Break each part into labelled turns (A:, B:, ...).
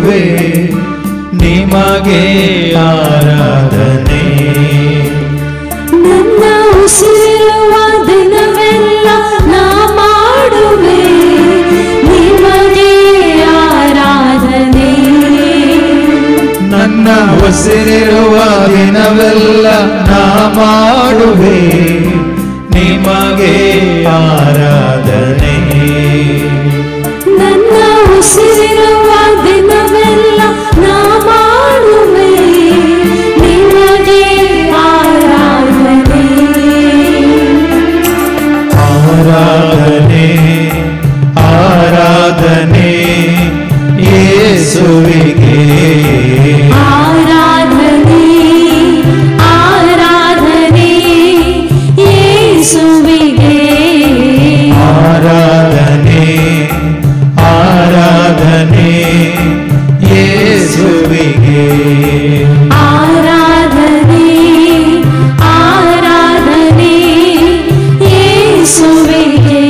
A: ಮಾಡುವೆ ನಿಮಗೆ ಆರಾಧನೆ.
B: ನನ್ನ ಉಸಿರಿರುವ ದಿನವೆಲ್ಲ ನಾ ಮಾಡುವೆ ನಿಮಗೆ ಆರಾಧನೆ.
A: ನನ್ನ ಉಸಿರಿರುವ ದಿನವೆಲ್ಲ ನಾ ಮಾಡುವೆ ನಿಮಗೆ ಆರಾಧನೆ.
B: ನನ್ನ ಉಸಿರಿರುವ ದಿನವೆಲ್ಲ ನಾ ಮಾಡುವೆ ನಿಮಗೆ ಆರಾಧನೆ.
A: ಆರಾಧನೆ ಆರಾಧನೆ ಯೇಸುವಿಗೆ.
B: ಆರಾಧನೆ ಆರಾಧನೆ ಯೇಸುವಿಗೆ.
A: ಆರಾಧನೆ ಆರಾಧನೆ ಯೇಸುವಿಗೆ.
B: ಆರಾಧನೆ ಆರಾಧನೆ ಯೇಸುವಿಗೆ.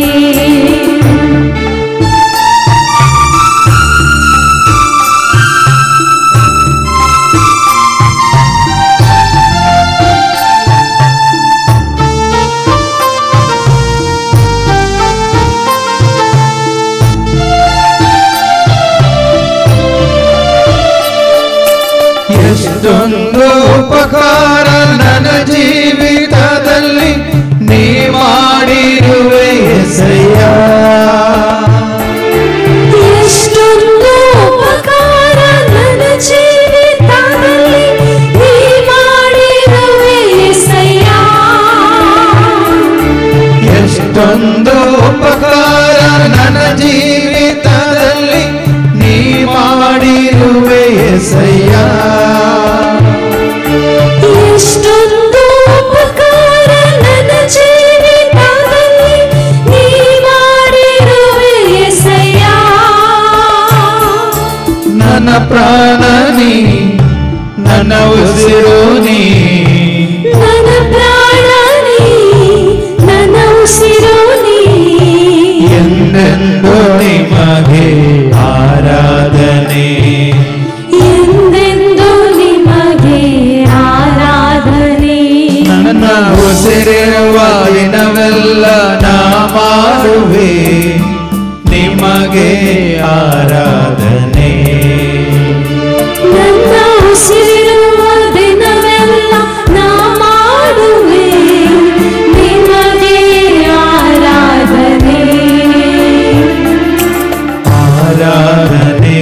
A: ಎಷ್ಟೊಂದು ಉಪಕಾರ ನನ್ನ ಜೀವಿತದಲ್ಲಿ ನೀ ಮಾಡಿರುವೆ యేసయ్య.
B: ಎಷ್ಟೊಂದು ಉಪಕಾರ ನನ್ನ ಜೀವಿತದಲ್ಲಿ ನೀ ಮಾಡಿರುವೆ యేసయ్య.
A: ಎಷ್ಟೊಂದು ಉಪಕಾರ ನನ್ನ ಜೀವಿತದಲ್ಲಿ ನೀ ಮಾಡಿರುವೆ యేసయ్య.
B: ಎಷ್ಟೊಂದು ಉಪಕಾರ ನನ್ನ ಜೀವಿತದಲ್ಲಿ ನೀ ಮಾಡಿರುವೆ యేసయ్య.
A: ನನ್ನ ಪ್ರಾಣ ನೀ ನನ್ನ ಉಸಿರು ನೀ.
B: ನನ್ನ ಪ್ರಾಣ ನೀ ನನ್ನ ಉಸಿರು ನೀ.
A: ಎಂದೆಂದು ನಿಮಗೆ ಆರಾಧನೆ.
B: ಎಂದೆಂದು ನಿಮಗೆ ಆರಾಧನೆ.
A: ನನ್ನ ಉಸಿರಿರುವ ದಿನವೆಲ್ಲ ನಾ ಮಾಡುವೆ ನಿಮಗೆ ಆರಾಧನೆ.
B: ನನ್ನ ಉಸಿರಿರುವ ದಿನವೆಲ್ಲ ನಾ ಮಾಡುವೆ ನಿಮಗೆ ಆರಾಧನೆ.
A: ಆರಾಧನೆ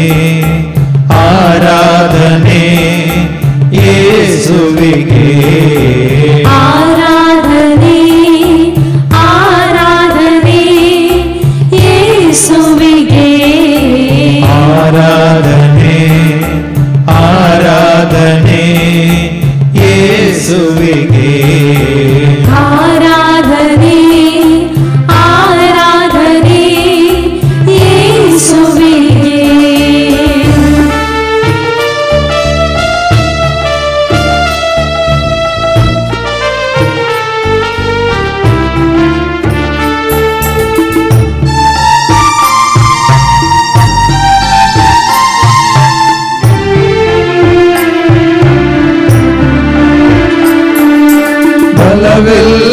A: ಆರಾಧನೆ ಯೇಸುವಿಗೆ.
B: ಆರಾಧನೆ ಆರಾಧನೆ ಯೇಸುವಿಗೆ.
A: ಆರಾಧನೆ ಆರಾಧನೆ ಯೇಸುವಿಗೆ.
B: ಆರಾಧನೆ ಆರಾಧನೆ ಯೇಸುವಿಗೆ.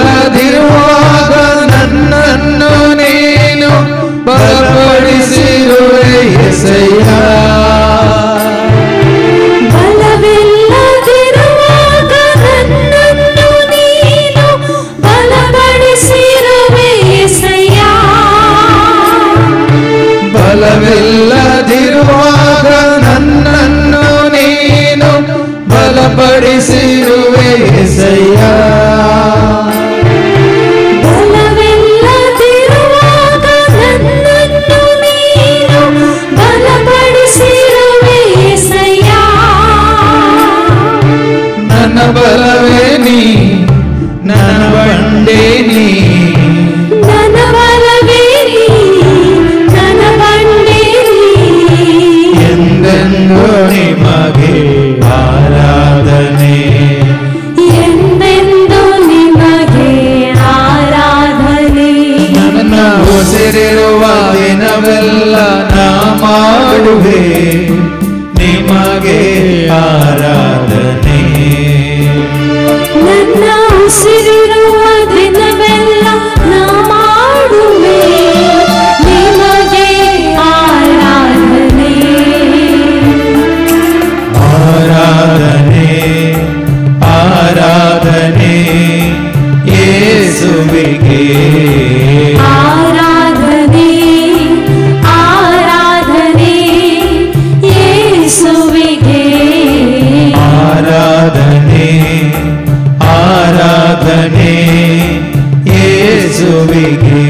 A: ಬಲವಿಲ್ಲದಿರುವಾಗ ನನ್ನನ್ನು ನೀನು ಬಲಪಡಿಸಿರುವೆ యేసయ్య.
B: ಬಲವಿಲ್ಲದಿರುವಾಗ ನನ್ನನ್ನು ನೀನು ಬಲಪಡಿಸಿರುವೆ యేసయ్ಯ.
A: ಬಲವಿಲ್ಲದಿರುವಾಗ ನನ್ನನ್ನು ನೀನು ಬಲಪಡಿಸಿರುವೆ యేసయ్య.
B: ಬಲವಿಲ್ಲದಿರುವಾಗ ನನ್ನನ್ನು ನೀನು ಬಲಪಡಿಸಿರುವೆ యేసయ్ಯ.
A: ನನ್ನ ಬಲವೇ ನೀ ನನ್ನ ಬಂಡೆ ನೀ.
B: ನನ್ನ ಬಲವೇ ನೀ ನನ್ನ ಬಂಡೆ ನೀ.
A: ಎಂದೆಂದು ನಿಮಗೆ ಆರಾಧನೆ.
B: ಎಂದೆಂದು ನಿಮಗೆ ಆರಾಧನೆ.
A: ನನ್ನ ಉಸಿರಿರುವ ದಿನವೆಲ್ಲ ನಾ ಮಾಡುವೆ ಯೇಸುವಿಗೆ
B: ಆರಾಧನೆ ಆರಾಧನೆ ಯೇಸುವಿಗೆ
A: ಆರಾಧನೆ ಆರಾಧನೆ ಯೇಸುವಿಗೆ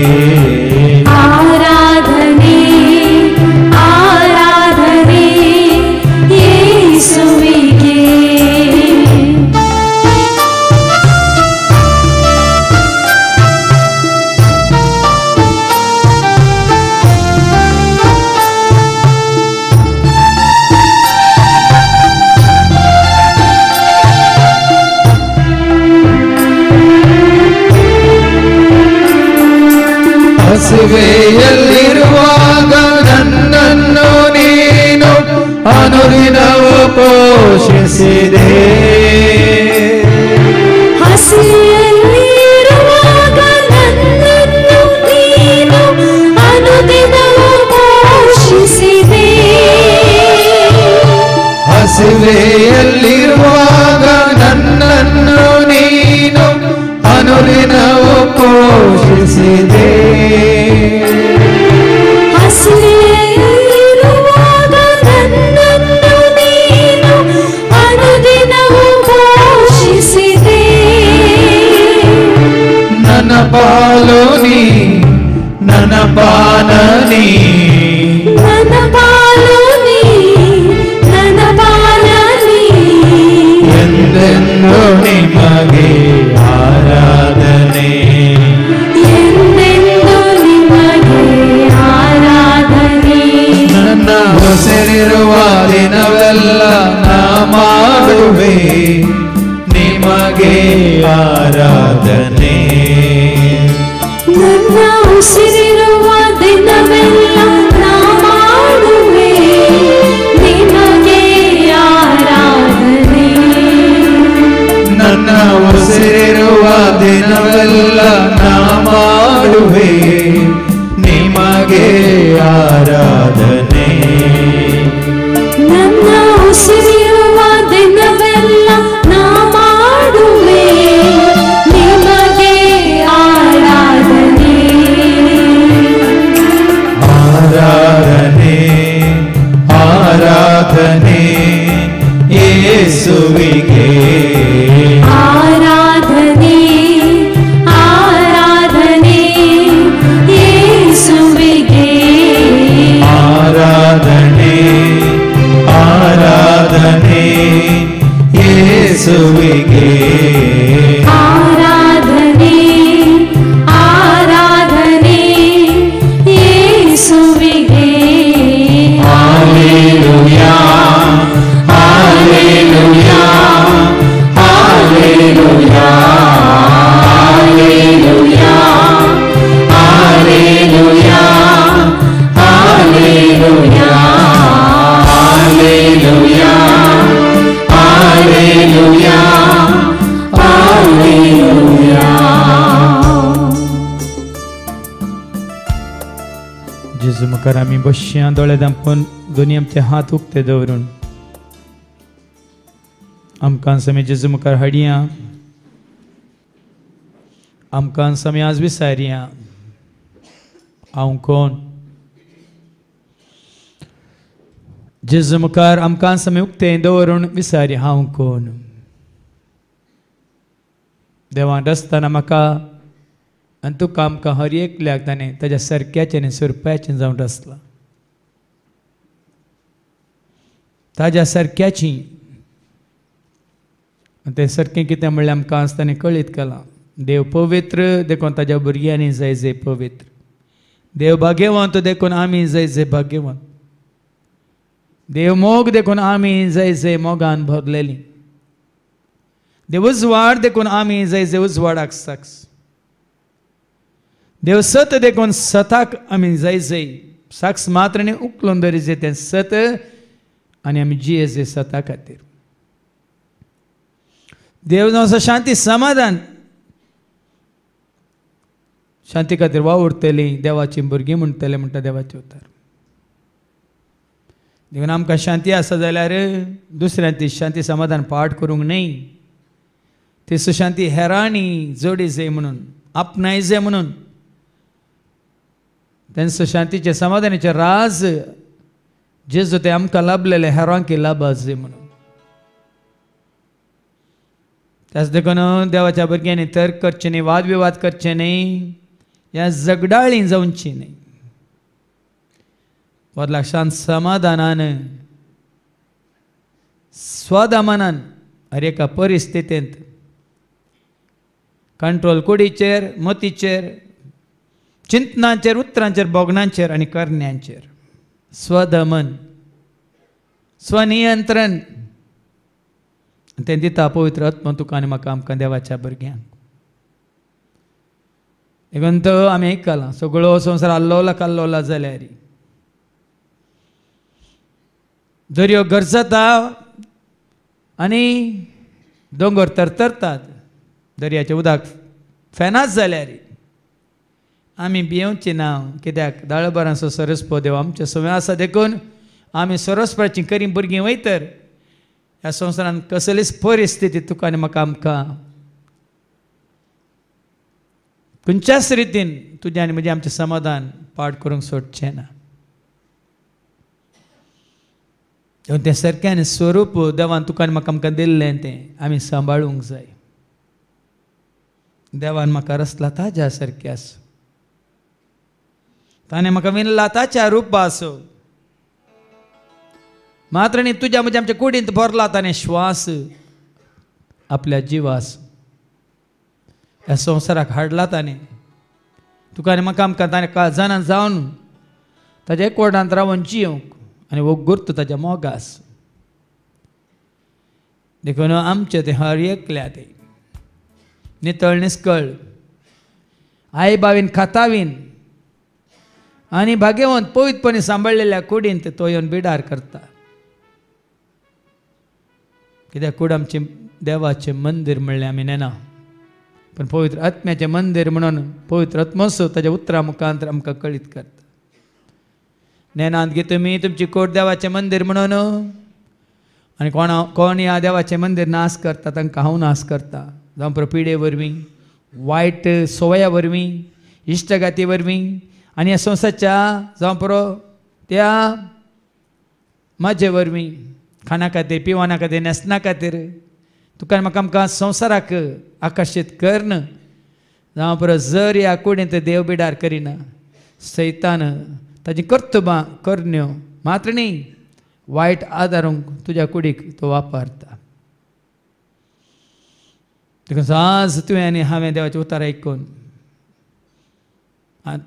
B: ಆರಾಧನೆ ಆರಾಧನೆ ಯೇಸುವಿಗೆ
A: ಹಸಿವೆಯಲ್ಲಿರುವಾಗ ನನ್ನನ್ನು ನೀನು ಅನುದಿನವೂ ಪೋಷಿಸಿದೆ
B: ಹಸಿವೆಯಲ್ಲಿರುವಾಗ ನನ್ನನ್ನು ನೀನು ಅನುದಿನವೂ ಪೋಷಿಸಿದೆ
A: ಹಸಿವೆಯಲ್ಲಿರುವಾಗ ನನ್ನನ್ನು ನೀನು ಅನುದಿನವೂ ಪೋಷಿಸಿದೆ
B: ಹಸಿವೆಯಲ್ಲಿರುವಾಗ ನನ್ನನ್ನು ನೀನು ಅನುದಿನವೂ ಪೋಷಿಸಿದೆ
A: ನನ್ನ ಪಾಲು ನೀ ನನ್ನ ಪಾನ ನೀ
B: ನನ್ನ ಪಾಲು ನೀ ನನ್ನ ಪಾಲ ನೀ
A: ಎಂದೆಂದು ನಿಮಗೆ ಆರಾಧನೆ
B: ಎಂದೆಂದು ನಿಮಗೆ ಆರಾಧನೆ
A: ನನ್ನ ಉಸಿರಿರುವ ದಿನವೆಲ್ಲ ನಾ ಮಾಡುವೆ ನಿಮಗೆ ಆರಾಧನೆ
B: ನನ್ನ ಉಸಿರಿರುವ ದಿನವೆಲ್ಲ ನಾ ಮಾಡುವೆ ನಿಮಗೆ ಆರಾಧನೆ
A: ನನ್ನ ಉಸಿರಿರುವ ದಿನವೆಲ್ಲ ನಾ ಮಾಡುವೆ ನಿಮಗೆ ಆರಾಧನೆ
B: ನನ್ನ ಉಸಿರಿರುವ ದಿನವೆಲ್ಲ ನಾ ಮಾಡುವೆ ನಿಮಗೆ ಆರಾಧನೆ
A: ಆರಾಧನೆ ಆರಾಧನೆ ಯೇಸುವಿಗೆ
B: ಆರಾಧನೆ ಆರಾಧನೆ ಯೇಸುವಿಗೆ
A: ಆರಾಧನೆ ಆರಾಧನೆ ಯೇಸುವಿಗೆ
B: ಆರಾಧನೆ ಆರಾಧನೆ ಯೇಸುವಿಗೆ
A: Hallelujah, hallelujah, hallelujah, hallelujah, hallelujah, hallelujah, hallelujah, hallelujah, hallelujah.
C: जेजू मुखार आमी बश्या दोळे धांपून दोनी आमचे हात उक्ते दवरून आमकां समी जेजू मुखार हाडया आमकां समी आज विचारया हांव कोण जेजू मुखार आमकां समी उक्ते दवरून विचारया हांव कोण देवान रस्ताना म्हाका आनी तुका आमकां हर एकल्याक ताणें ताज्या सारक्याचें आनी सुरपाचें जावन रचलां ताज्या सारक्याची तें सारकें कितें म्हणल्यार आमकां आज ताणें कळीत केलां देव पवित्र देखून ताज्या भुरग्यांनी जाय जे पवित्र देव भाग्यवंत देखून आमी जाय जे भाग्यवंत देव मोग देखून आमी जाय जे मोगान भरलेलीं देव उजवाड देखून आमी जाय जे उजवाडाक साक्ष देव सत देखून सताक आमी जाय जाय साक्ष मात्र आनी उखलून दवरिजे तें सत आनी आमी जियेजे सता खातीर देव जावन शांती समाधान शांती खातीर वावुरतलीं देवाची भुरगीं म्हणटले म्हणटा देवाचे उतार देखून आमकां शांती आसा जाल्यार दुसऱ्यां ती शांती समाधान पाठ करूंक न्हय ती सुशांती हेरांनी जोडी जाय म्हणून आपणायचे म्हणून त्यांचं शांतीचे समाधानाचे राज जेजू ते आमकां लाभलेले हेरांकी लाभाचे म्हणून. त्याच देखून देवाच्या भुरग्यांनी तर्क करचे न्ही, वाद विवाद करचे न्ही, ह्या झगडाळी जावची न्ही. बदलाक शांत समाधानान स्वदमानान हर एका परिस्थितींत कंट्रोल कुडीचेर, मतीचेर, चिंतनांचेर, उतरांचेर, बोगणांचेर आनी करण्यांचेर स्वदमन, स्वनियंत्रण तें दिता पवित्र आत्मा तुका आनी म्हाका आमकां देवाच्या भुरग्यांक. देखून तो आमी आयकलां सगळो संवसार आल्लोला काल्लोला जाल्यार दर्यो गरजता आनी दोंगर तरतरतात, दर्याचें उदक फेनाच जाल्यार आमी भियेवचें ना. कित्याक दाळबरांचो सरस्पो देव आमचे सवय आसा देखून आमी सरस्पराचीं करी भुरगीं वयतर ह्या संवसारांत कसलीच परिस्थिती तुका आनी म्हाका आमकां खंयच्याच रितीन तुजें आनी म्हजें आमचें समाधान पाड करूंक सोडचें ना. तें सारकें स्वरूप देवान तुका आनी म्हाका आमकां दिल्लें तें आमी सांबाळूंक जाय. देवान म्हाका रचला ताज्या सारकें आसूं, ताणें म्हाका विणला ताच्या रुपा आसूं. मात्र न्ही तुज्या म्हज्या आमच्या कुडींत भरला ताणें श्वास आपल्या जिवास ह्या संवसाराक हाडला. ताणें तुका आनी म्हाका आमकां ताणें काळजानान जावन ताच्या एकवटांत रावन जियोंक आनी हो गुर्त ताच्या मोगास. देखून आमचें तें हर एकल्या तें नितळ निस्कळ आई बावीन खातावीन आनी भाग्यवंत पवित्रपणी सांबाळलेल्या कुडींत तो येवन बिडार करता. कित्याक कूड आमचें देवाचें मंदीर म्हणलें आमी नेना, पण पवित्र आत्म्याचें मंदीर म्हणून पवित्र आत्मोत्सव ताच्या उतरां मुखांतर आमकां कळीत करता. नेनांत घे तुमी तुमची कूड देवाचें मंदीर म्हणून, आनी कोण ह्या देवाचें मंदीर नाश करता तांकां हांव नाश करता. जावं पुरो पिडे वरवीं, वायट सवया वरवीं, इश्टगाती वरवीं आनी ह्या संवसाराच्या जावं पुरो त्या माजे वरवीं, खाना खातीर, पिवाना खातीर, न्हेसना खातीर तुका आनी म्हाका आमकां संवसाराक आकर्शीत करना. जावं पुरो जर ह्या कुडींत देव बिडार करिना सैतान ताची कर्तबां करण्यो मात्र न्ही वायट आदारूंक तुज्या कुडीक तो वापरता. देखून आज तुवें आनी हांवें देवाचें उतर आयकून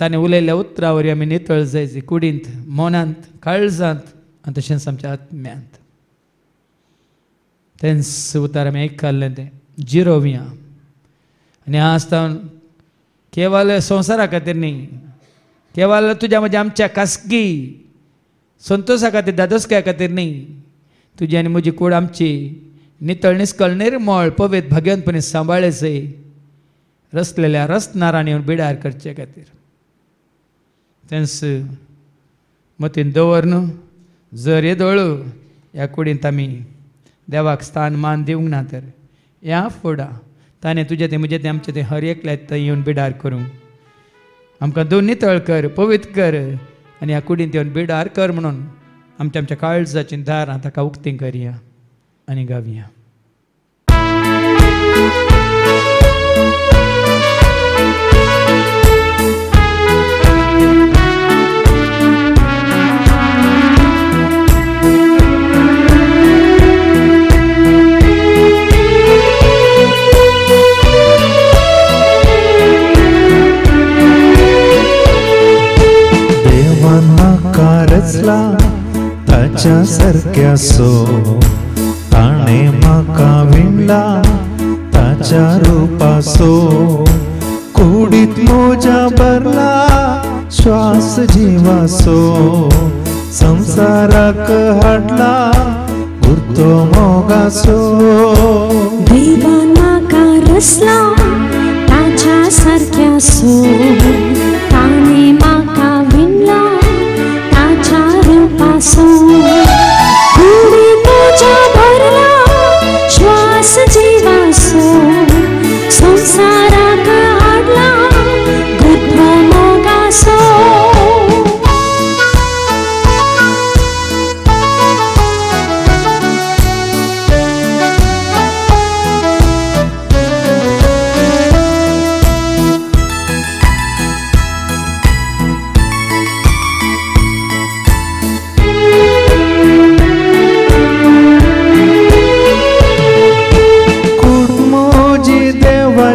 C: ताणें उलयल्ल्या उतरां वरवीं आमी नितळ जायची कुडींत, मनांत, काळजांत आनी तशेंच आमच्या आत्म्यांत. तेंच उतर आमी आयकल्लें तें जिरोवया. आनी आज तावन केवळ संवसारा खातीर न्ही, केवळ तुज्या म्हज्या आमच्या खासगी संतोशा खातीर, दादोसकाय खातीर न्ही, तुजी आनी म्हजी कूड आमची नितळ निस्कळ निर्मळ पवित्र भाग्यवंतपणी सांबाळचे रचलेल्या रचणारांनी येवन बिडार करचे खातीर. तेंच मतीन दवर न्हू. जर येदोळू ह्या कुडींत आमी देवाक स्थान मान दिवंक ना तर ह्या फुडां ताणें तुजें तें म्हजें तें आमचें तें हर एकल्याक थंय येवन बिडार करूंक आमकां दोन नितळ कर, पवित्र कर आनी ह्या कुडींत येवन बिडार कर म्हणून आमच्या काळजाचीं दारां ताका उक्तीं करया आनी गावया.
A: रचला ताच्या सारक्या सो, ताणे म्हाका विणला ताच्या रुपासो. कुडीत मोजा भरला श्वास जिवासो, संसाराक हाडला उरतो मोगासो.
B: देवान म्हाका रचला ताच्या सारक्या सो, ताणे म्हाका विणला ताच्या रुपासो. कुडीत मोजा भरला श्वास जिवासो, संसाराक हाडला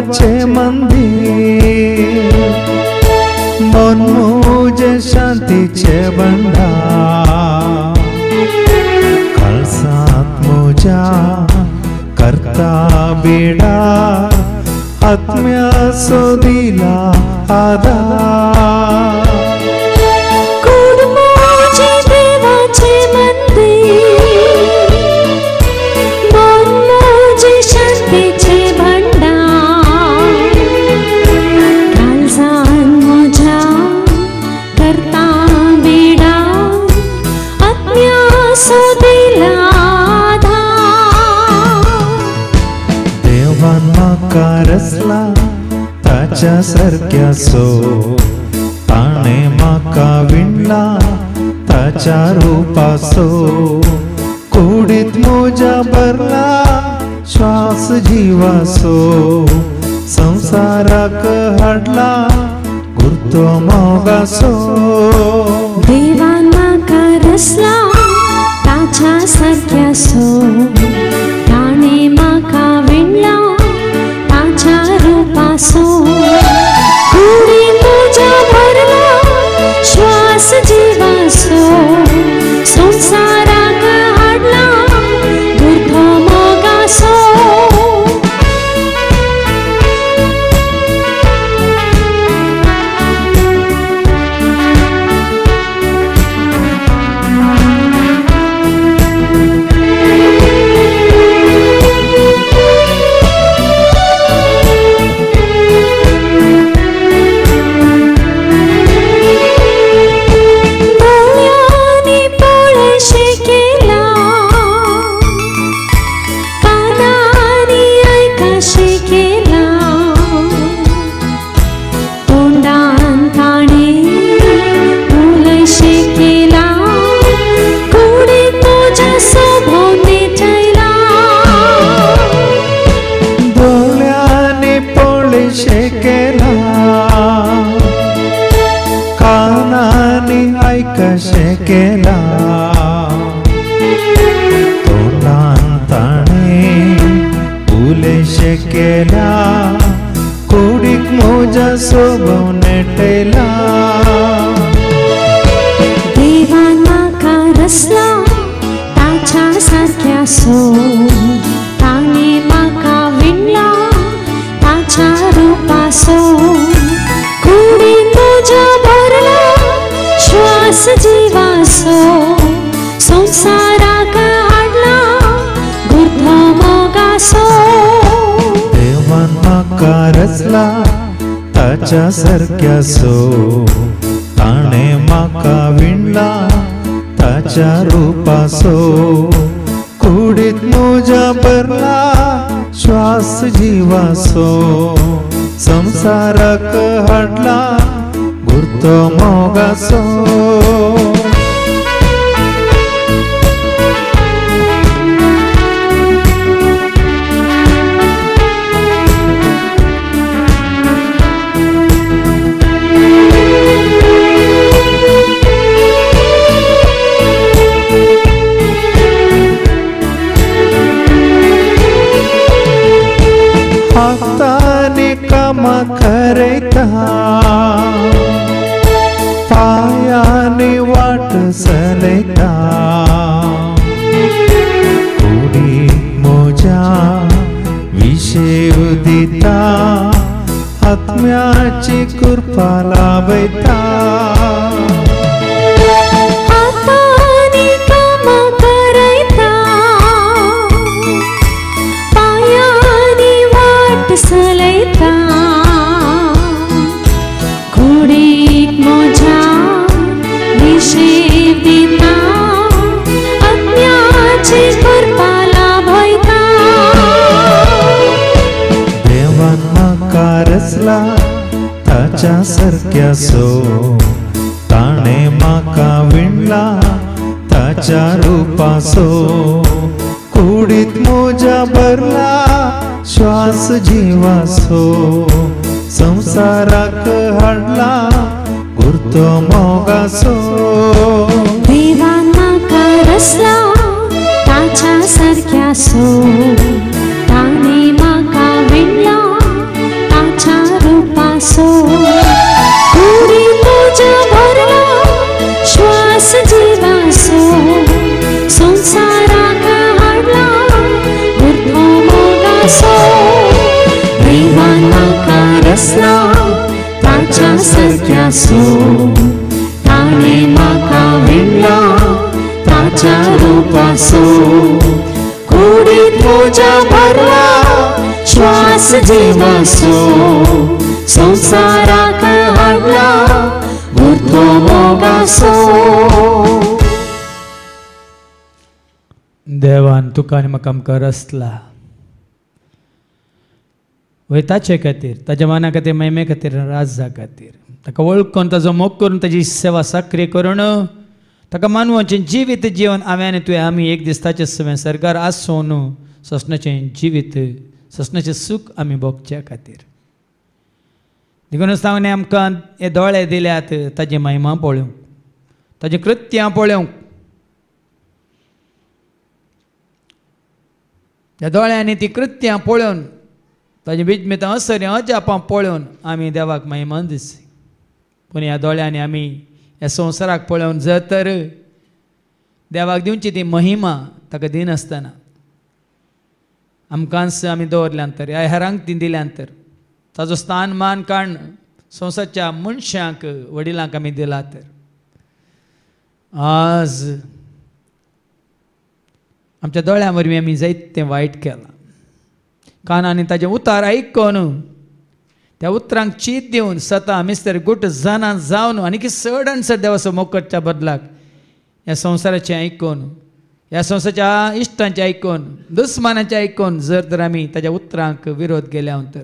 A: देवाचे मंदिर, मन मुझे शांतीचे भंडार, कळसात मुझ्या करता बिडार, आत्म्या सोदिला आधार.
B: कोण मुझे देवाचे मंदिर, मन मुझे शांतीचे भंडार, काळजान मुझ्या करता बिडार, आत्म्या सोदिला
A: म्हाका रचला ताच्या सारक्याचो, ताणे म्हाका विणला ताच्या रूपाचो, कुडीत म्हज्या भरला श्वास जिवाचो, संसाराक हाडला गुर्तो मोगाचो.
B: देवान म्हाका रचला ताच्या सारक्याचो, ताणे म्हाका विणला ताच्या रूपाचो, कुडीत म्हज्या भरला श्वास जिवाचो, संसाराक हाडला गुर्तो मोगाचो.
A: कशे केला तोंडान ताणे उलेशे केला, कुडीक म्हज्या सोबव नेटयला.
B: देवान म्हाका रचला ताच्या सारक्याचो, ताणे म्हाका विणला ताच्या रूपाचो, कुडीत म्हज्या भरला श्वास जिवाचो, संसाराक हाडला गुर्तो मोगाचो.
A: देवान म्हाका रचला ताच्या सारक्याचो, ताणे म्हाका विणला ताच्या रूपाचो, कुडीत म्हज्या भरला श्वास जिवाचो, संसाराक हाडला गुर्तो मोगाचो. हातांनी कामां करयता, पायांनी वाट चलयता, कुडीत म्हज्या विशेव दिता, आत्म्याची कृपा लाभयता.
B: हातांनी कामां करयता, पायांनी वाट चलयता, कुडीत म्हज्या विशेव दिता, आत्म्याची कृपा लाभयता.
A: देवान म्हाका रचला ताच्या सारक्याचो, ताणे म्हाका विणला ताच्या रूपाचो, कुडीत म्हज्या भरला श्वास जिवाचो, संसाराक हाडला गुर्तो मोगाचो.
B: देवान म्हाका रचला ताच्या सारक्याचो, ताणे म्हाका विणला रसला ताच्या सारक्या सो ताणे म्हाका विणला ताच्या रुपासो कुडीत म्हज्या भरला श्वास जिवासो संसाराक हाडला उरतो मोगासो
C: देवान तुका आनी म्हाका आमकां रचला वय ताचे खातीर ताच्या मना खातीर महिमे खातीर राजा खातीर ताका वळखून ताजो मोग करून ताची सेवा सक्रिय करून ताका मानवाचें जिवीत जीवन हांवें आनी तुवें आमी एक दीस ताचे सवें सरकार आसून ससणाचें जिवीत ससणाचें सूख आमी भोगच्या खातीर देखूनच ताणें आमकां हे दोळे दिल्यात ताची महिमा पळोवंक ताचीं कृत्यां पळोवंक ह्या दोळ्यांनी ती कृत्यां पळोवन ताजें बिजमेत असर अजापां पळोवन आमी देवाक महिमा दिसी पूण ह्या दोळ्यांनी आमी ह्या संवसाराक पळोवन जर तर देवाक दिवची ती महिमा ताका दिनासतना आमकांच आमी दवरल्यांतर ह्या हेरांक ती दिल्यांतर ताजो स्थान मान काण संवसारच्या मनशांक वडिलांक आमी दिला तर आज आमच्या दोळ्यां वरवीं आमी जायतें वायट केलां कानांनी ताजें उतार आयकून त्या उतरांक चीत दिवन स्वता मिस्तर गुट जाना जावन आनी चड देवाचो मोग करच्या बदलाक ह्या संवसाराचें आयकून ह्या संवसाराच्या इश्टांचें आयकून दुस्मानाचें आयकून जर तर आमी ताच्या उतरांक विरोध केल्या तर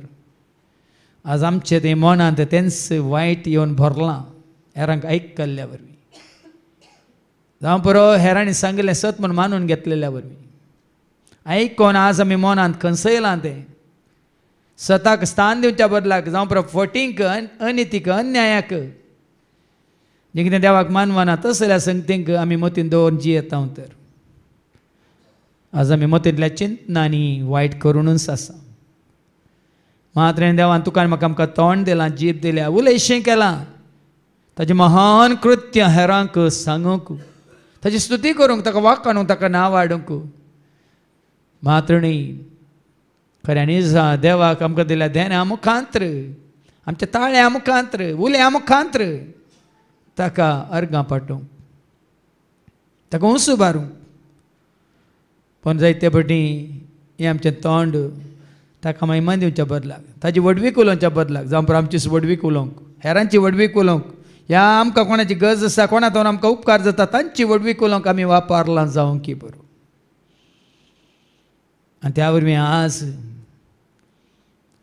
C: आज आमचें तें मनांत तेंच वायट येवन भरलां हेरांक आयकल्ल्या वरवीं जावं पुरो हेरांनी सांगिल्लें सत म्हूण मानून घेतलेल्या वरवीं आयकून आज आमी मनांत खंसयलां तें सताक स्थान दिवच्या बदलाक जावं पुरो फटींक अनितीक अन्यायाक जें कितें देवाक मानवना तसल्या संगतींक आमी मतीन दवरून जियेता तर आज आमी मतींतल्या चिंतनांनी वायट करुनूच आसा मात्र देवान तुका आनी म्हाका आमकां तोंड दिलां जीब दिल्या उलयशें केलां ताजें महान कृत्य हेरांक सांगूंक ताची स्तुती करूंक ताका वाखाणूंक ताका नांव हाडूंक मात्र न्ही खऱ्यांनीच देवाक आमकां दिल्या देण्या मुखांत्र आमच्या ताळ्या मुखांत्र उल्या मुखांत्र ताका अर्गां पाठोवंक ताका उंच बारूंक पण जायते फावटी हें आमचें तोंड ताका महिमा दिवच्या बदलाक ताची वडवीक उलोवच्या बदलाक जावं पर आमची वडवीक उलोवंक हेरांची वडवीक उलोवंक ह्या आमकां कोणाची गरज आसा कोणा तोन आमकां उपकार जाता तांची वडवीक उलोवंक आमी वापरलां जावं की बरो आनी त्या वरवीं आज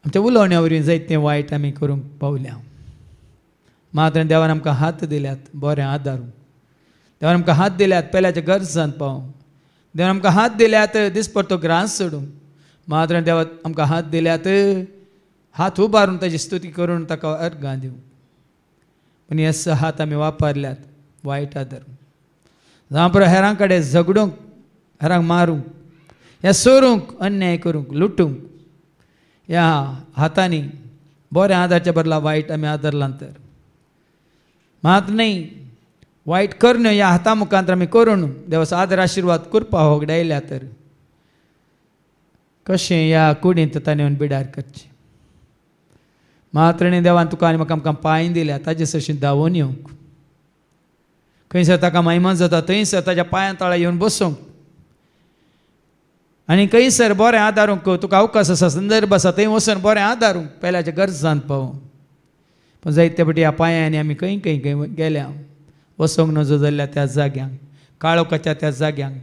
C: आमच्या उलोवण्या वरवीं जायतें वायट आमी करूंक पावल्या मात्र देवान आमकां हात दिल्यात बरें आदारूंक देवान आमकां हात दिल्यात पेल्याच्या गरजांत पावोवंक देवान आमकां हात दिल्यात दिसपरतो ग्रास सोडूंक मात्र देवान आमकां हात दिल्यात हात उबारून ताची स्तुती करून ताका अर्गां दिवंक पूण हे हात आमी वापरल्यात वायट आदारूंक जावं पुरो हेरां कडेन झगडूंक हेरांक मारूंक ह्या सोरूंक अन्याय करूंक लुटूंक ह्या हातांनी बरें आदारच्या बदला वायट आमी आदारलां तर मात न्ही वायट करण्यो ह्या हाता मुखांतर आमी करून देवाचो आदर आशिर्वाद करपा होगडायल्या तर कशें ह्या कुडींत ताणें येवन बिडार करचें मात्र न्ही देवान तुका आनी म्हाका आमकां पांय दिल्या ताजे सशीं धांवून येवंक खंयसर ताका महिमा जाता थंयसर ताच्या पांया तळा येवन बसूंक आनी खंयसर बरें आदारूंक तुका अवकाश आसा संदर्भ आसा थंय वचून बरें आदारूंक पेल्याच्या गरजांत पावोवंक पूण जायते फावटी ह्या पांयांनी आमी खंय गेल्या वसोंक नजो जाल्ल्या त्या जाग्यांक काळोखाच्या त्या जाग्यांक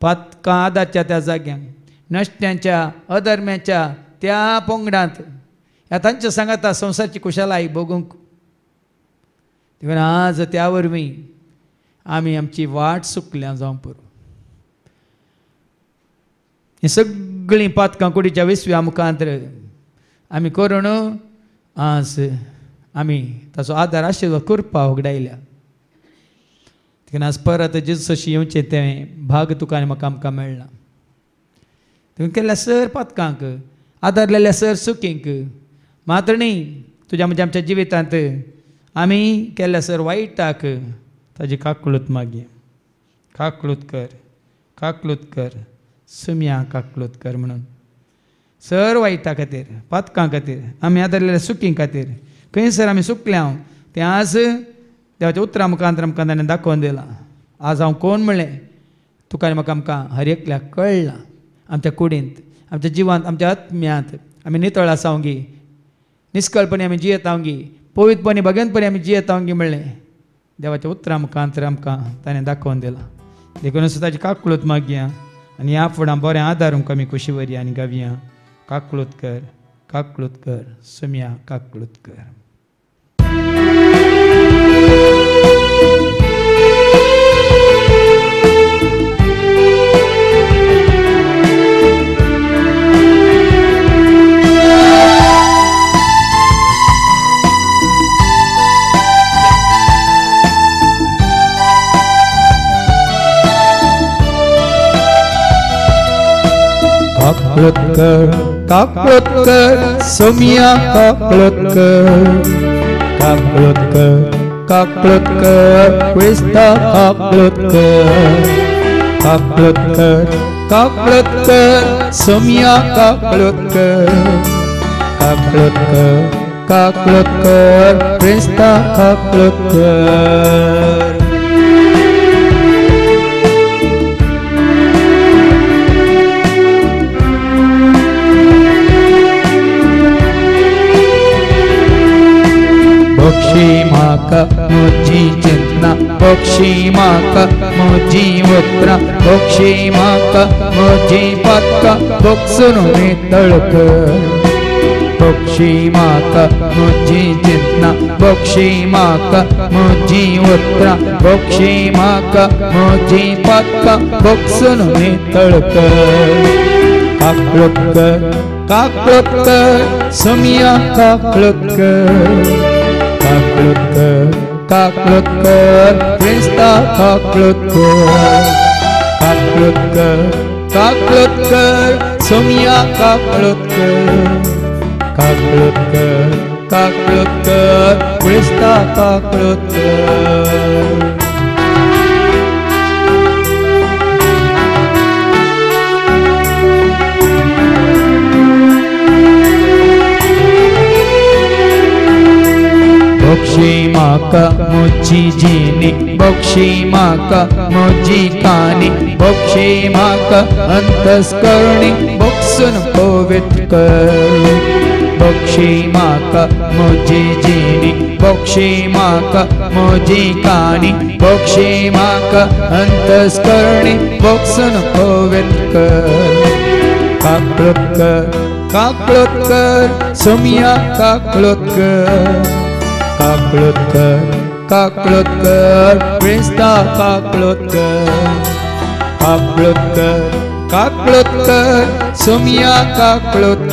C: पातकां आदारच्या त्या जाग्यांक नश्ट्यांच्या अधर्म्याच्या त्या पोंगडांत ह्या तांच्या सांगाता संवसारची कुशलाय भोगूंक देखून आज त्या वरवीं आमी आमची वाट चुकल्या जावं पुरो ही सगळीं पातकां कुडीच्या विसव्या मुखांतर आमी करून आज आमी ताचो आदार आशिर्वाद करपा होगडायल्या देखून आज परत जेजूशी येवचें तें भाग तुका आनी म्हाका आमकां मेळना देखून केल्ल्या सर पातकांक आदारलेल्या सर सुखींक मात्र न्ही तुज्या म्हणजे आमच्या जिवितांत आमी केल्ल्या सर वायटाक ताजी काकूळट मागया काकूळट कर सुम्या काकूळट कर म्हणून सर वायटा खातीर पातकां खातीर आमी आदारलेल्या सुखी खातीर खंयसर आमी सुकले हांव तें आज देवाच्या उतरां मुखांतर आमकां ताणें दाखोवन दिलां. आज हांव कोण म्हणलें तुका म्हाका आमकां हर एकल्याक कळ्ळां. आमच्या कुडींत आमच्या जिवांत आमच्या आत्म्यांत आमी नितळ आसावंगी निश्कळपणी आमी जियेतावंगी पवित्रपणी भगवंतपणी आमी जियेतावंगी म्हणलें देवाच्या उतरां मुखांतर आमकां ताणें दाखोवन दिलां. देखून ताची काकूळत मागया आनी ह्या फुडां बरें आदारूंक आमी खुशी वरया आनी गावया. काकूळत कर सुम्या काकूळत कर.
A: काकूळत कर सोमिया काकूळत कर क्रिस्ता काकूळत कर सोमिया काकूळत कर क्रिस्ता काकूळत कर. बक्षी म्हाका म्हजी चिंतना बक्षी म्हाका म्हजी वत्रां बक्षी म्हाका म्हजी पातकां बक्षून नितळ कर. बक्षी म्हाका म्हजी चिंतना बक्षी म्हाका म्हजी वत्रां बक्षी म्हाका म्हजी पातकां बक्षून नितळ कर. काकूळत कर सोमिया काकूळत कर क्रिस्ता काकूळत कर सोमिया काकूळत कर क्रिस्ता काकूळत कर. बक्षी म्हाका म्हजी जिणी बक्षी म्हाका म्हजी कानी बक्षी म्हाका अंतस्करणी बक्षून पवित्र कर. बक्षी म्हाका म्हजी जिणी बक्षी म्हाका म्हजी कानी बक्षी म्हाका अंतस्करणी बक्षून पवित्र कर. काकूळत कर सोमिया काकूळत कर क्रिस्ता काकूळत कर सोमिया काकूळत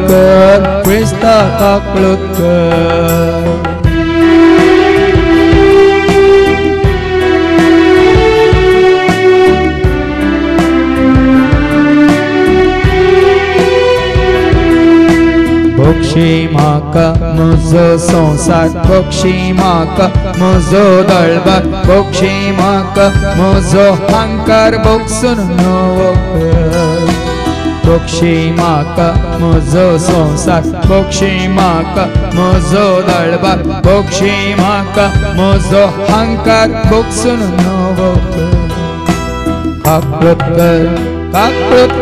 A: कर क्रिस्ता काकूळत कर. बक्षी म्हाका म्हजो संसार बक्षी म्हाका म्हजो दळबार बक्षी म्हाका म्हजो अहंकार बक्षून नवो कर. बक्षी म्हाका म्हजो संसार बक्षी म्हाका म्हजो दळबार बक्षी म्हाका म्हजो अहंकार बक्षून नवो कर. काकूळत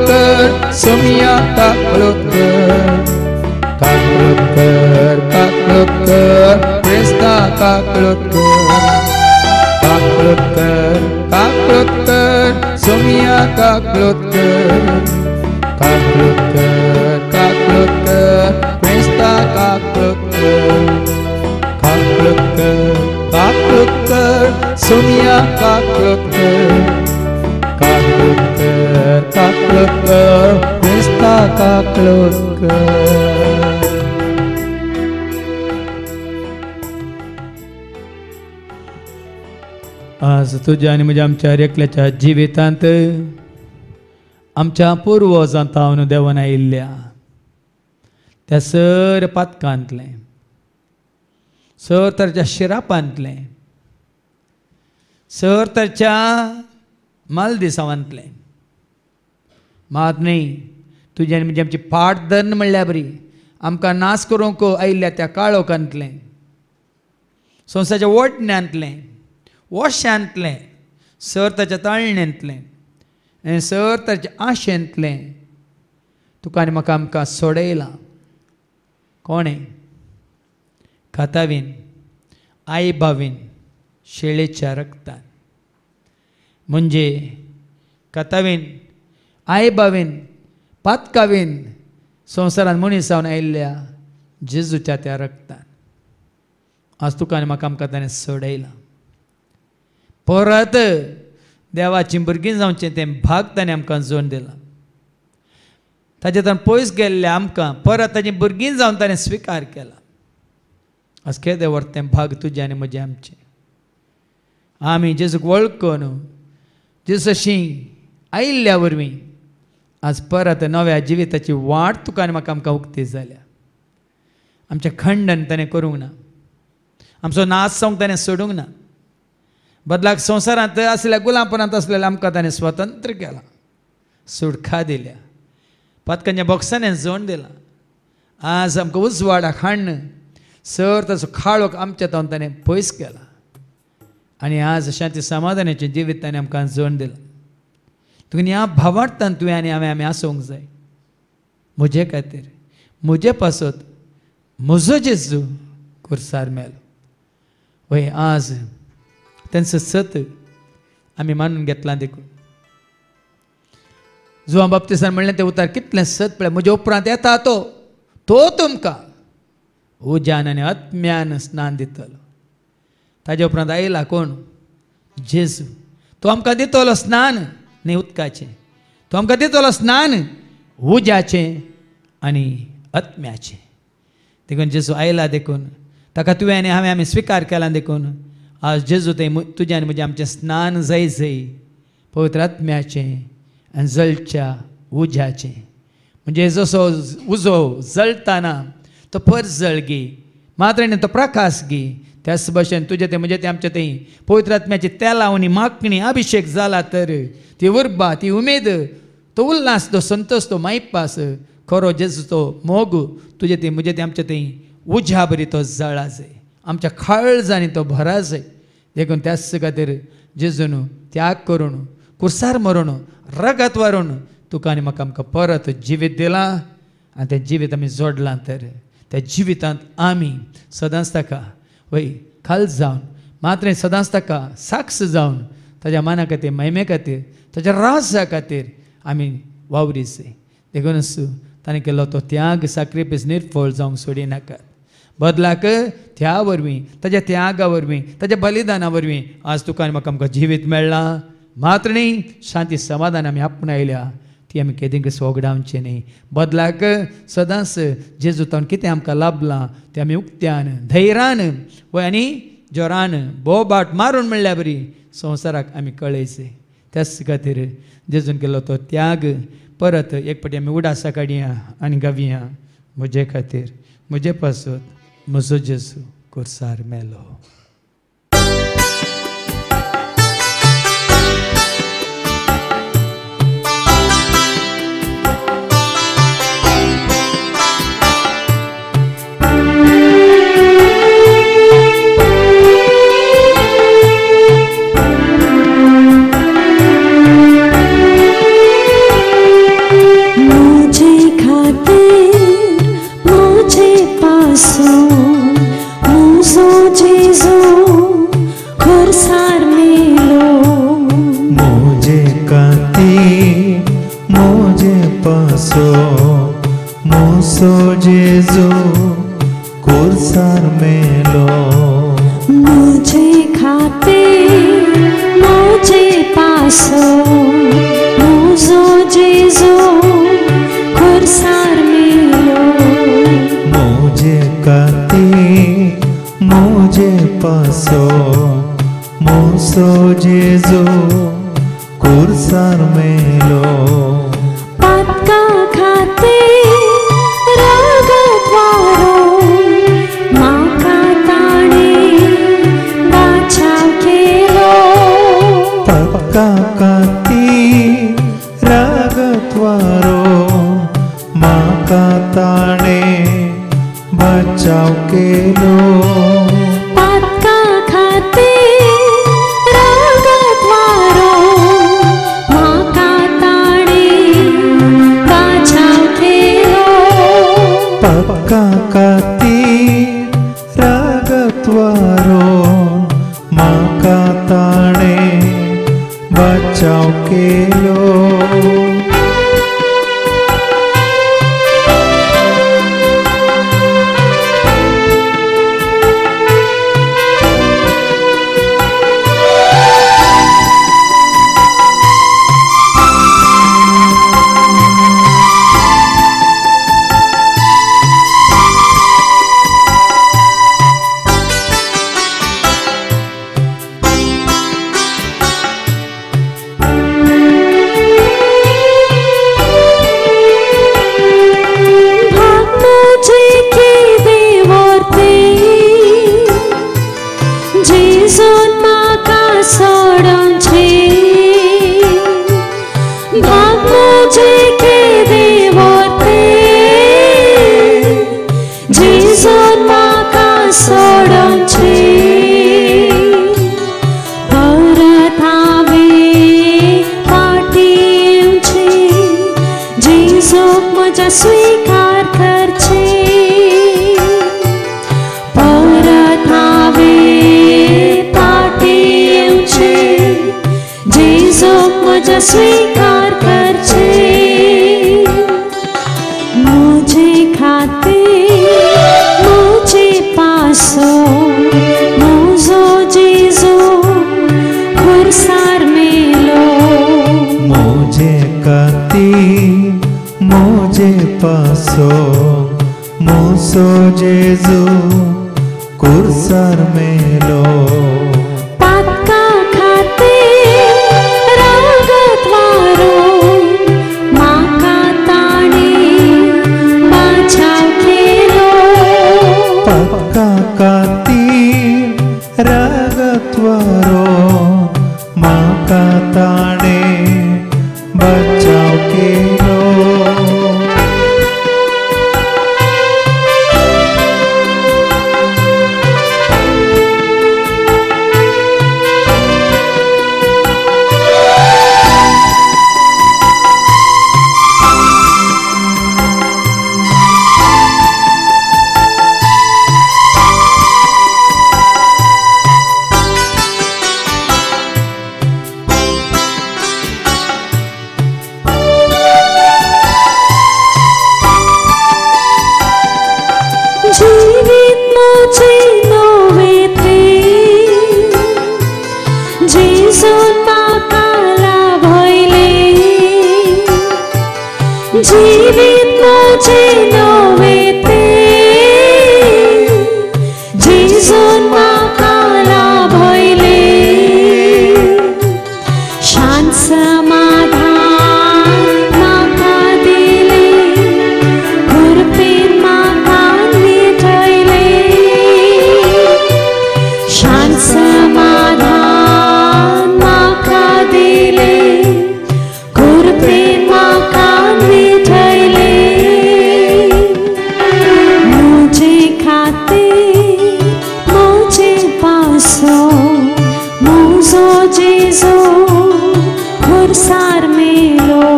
A: कर सोमिया काकूळत कर क्रिस्ता काकूळत कर सोमिया काकूळत कर क्रिस्ता काकूळत कर सोमिया काकूळत कर क्रिस्ता काकूळत कर.
C: आज तुझ्या आणि म्हज्या आमच्या एकल्याच्या जिवितांत आमच्या पुर्वजां तावन देवान आयिल्ल्या त्या सर पातकांतलें सर तरच्या शिरापांतलें सर तरच्या मालदिसांवांतलें मात न्ही तुज्यान म्हणजे आमची फाट धरन म्हणल्यार बरी आमकां नाश करूंक आयिल्ल्या त्या काळोखांतलें संवसाराच्या वटण्यांतलें वशांतलें सर्ताच्या ताळण्यांतलें आनी सर्ताच्या आशेंतलें तुका आनी म्हाका आमकां सोडयलां. कोणें? कातावीन आई बावीन शेळेच्या रक्तान. म्हणजे कातावीन आई बावीन पातकावीन संवसारांत मनीस जावन आयिल्ल्या जेजूच्या त्या रक्तान आज तुका आनी म्हाका आमकां ताणें सोडयलां. परत देवाचीं भुरगीं जावचें तें भाग ताणें आमकां जोडून दिलां. ताचे तान पयस गेल्ल्या आमकां परत ताची भुरगीं जावन ताणें स्विकार केला. आज केदें व्हर तें भाग तुजें आनी म्हजें आमचें. आमी जेजूक वळखून जेजूशी आयिल्ल्या वरवीं आज परत नव्या जिविताची वाट तुका आनी म्हाका आमकां उक्ती जाल्या. आमचें खंडन ताणें करूंक ना. आमचो नाश जावंक ताणें सोडूंक ना. बदलाक संवसारांत आसलेल्या गुलामपणांत आसलेल्या आमकां ताणें स्वतंत्र केलां. सुटका दिल्या. पातकांच्या बॉक्सांनी जोडून दिलां. आज आमकां उजवाडाक हाडन सर ताचो खाळोक आमच्या तावन ताणें पयस केला. आनी आज शांती समाधानाचें जिवीत ताणें आमकां जोडून दिलां. तुका ह्या भावार्थान तुवें आनी हांवें आमी आसूंक जाय. म्हजे खातीर म्हजे पासत म्हजो जेजू खुर्सार मेलो. वय आज तांचो सत आमी मानून घेतलां. देखून जुवान बाप्तिस्तान म्हणलें तें उतार कितलें सत पळय. म्हजे उपरांत येता तो तुमकां उज्यान आनी आत्म्यान स्नान दितलो. ताजे उपरांत आयला कोण? जेजू. तो आमकां दितलो स्नान न्ही उदकाचें. तो आमकां दितलो स्नान उज्याचें आनी आत्म्याचें. देखून जेजू आयला. देखून ताका तुवें आनी हांवें आमी स्विकार केला. देखून आज जेजू तें तुजें आनी म्हजें आमचें स्नान जाय पवित्र आत्म्याचें आनी जळच्या उज्याचें. म्हणजे जसो उजो जळटाना तो परस जळगी मात्र तो प्रकाश गी. त्याच भशेन तुजें तें म्हजें तें आमचें तें पवित्र आत्म्याची तेलावणी मागणी अभिशेक जाला तर ती उर्बा ती उमेद तो उल्हास तो संतोष तो मायपास खरो जेजू तो मोग तुजें तें म्हजें तें आमचें तें उज्या बरी तो जळा जाय. आमच्या काळजांनी तो भरा जाय. देखून त्याच खातीर जेजून त्याग करून कुर्सार मरून रगत व्हरून तुका आनी म्हाका आमकां परत जिवीत दिलां. आनी तें जिवीत आमी जोडलां तर त्या जिवितांत आमी सदांच ताका वय खाल जावन मात्र सदांच ताका साक्ष जावन ताज्या माना खातीर महिमे खातीर ताज्या राजा खातीर आमी वावरी जाय. देखूनच ताणें केलो तो त्याग सॅक्रिफायस निर्फळ जावंक सोडिनाकात. बदलाक त्या वरवीं ताज्या त्यागा वरवीं ताज्या बलिदाना वरवीं आज तुका आनी म्हाका आमकां जिवीत मेळ्ळां. मात्र न्ही शांती समाधान आमी आपणायल्या ती आमी केदींक सोगडावचें न्ही. बदलाक सदांच जेजू तावन कितें आमकां लाभलां तें आमी उक्त्यान धैर्यान वय आनी जोरान बोबाट मारून म्हणल्या बरी संवसाराक आमी कळयचें. त्याच खातीर जेजून केलो तो त्याग परत एक फावटी आमी उडासा काडया आनी गावया. म्हजे खातीर म्हजे पासत म्हजो जेजू खुर्सार मेलो.
D: रागत्वा ताणे बचाव केलो
B: पातका खाते रागद्वारो माका ताणे बचाव केलो
D: पक्का खातीर रागत्वारो माका ताणे बचाव केलो
B: स्वीकार करचे परत हावे पाटी येवचे जेजूक म्हज्या स्वीकार करचे म्हजे खातीर म्हजे पासो म्हजो जेजू खुर्सार मेलो
D: मुझे खातीर मुझे पासो मुसो जेजू कुर्सार मेलो
B: पातका खातीर रागद्वारो माका ताणे बचाव केलो
D: पक्का खातीर रागत्वारो माका ताणे बचाव केलो
B: जीवित मुझे नवे थे जेजून म्हाका लाभयले जीवित मुझे नवे थे जेजून म्हाका लाभयले शांत समाधान म्हाका दिले कृपेन म्हाका शांत समाधान म्हाका दिले कृपेन म्हाका निठयले म्हजे खातीर म्हजे पासो म्हजो जेजू खुर्सार मेलो